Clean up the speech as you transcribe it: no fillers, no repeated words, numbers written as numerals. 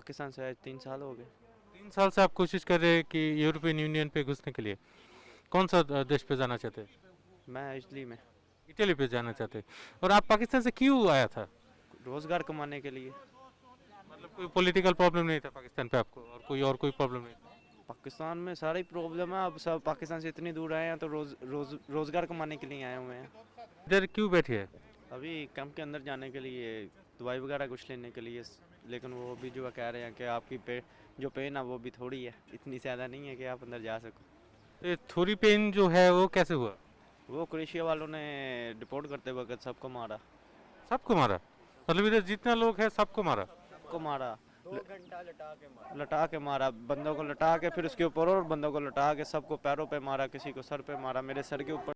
पाकिस्तान से आए 3 साल हो गए। 3 साल से आप कोशिश कर रहे हैं कि यूरोपियन यूनियन पे घुसने के लिए। कौन सा देश पे जाना चाहते हैं? मैं इटली में इटली पे जाना चाहते हैं। और आप पाकिस्तान से क्यों आया था? रोज़गार कमाने के लिए। मतलब कोई पॉलिटिकल प्रॉब्लम नहीं था पाकिस्तान पे आपको, और कोई प्रॉब्लम नहीं था? पाकिस्तान में सारी प्रॉब्लम है, अब सब पाकिस्तान से इतनी दूर आए हैं तो रोज़गार कमाने के लिए आए हुए हैं। इधर क्यों बैठे हैं? अभी कैंप के अंदर जाने के लिए, दवाई वगैरह कुछ लेने के लिए, लेकिन वो भी जो है कह रहे हैं कि आपकी जो पेन है वो भी थोड़ी है, इतनी ज़्यादा नहीं है कि आप अंदर जा सको। ये थोड़ी पेन जो है वो कैसे हुआ? वो क्रोएशिया वालों ने डिपोर्ट करते वक्त सबको मारा। सबको मारा? मतलब इधर जितना लोग हैं सबको मारा? सबको मारा, 2 घंटा लटा के मारा, बंदों को लटा के फिर उसके ऊपर और बंदों को लटा के सबको पैरों पे मारा, किसी को सर पे मारा, मेरे सर के ऊपर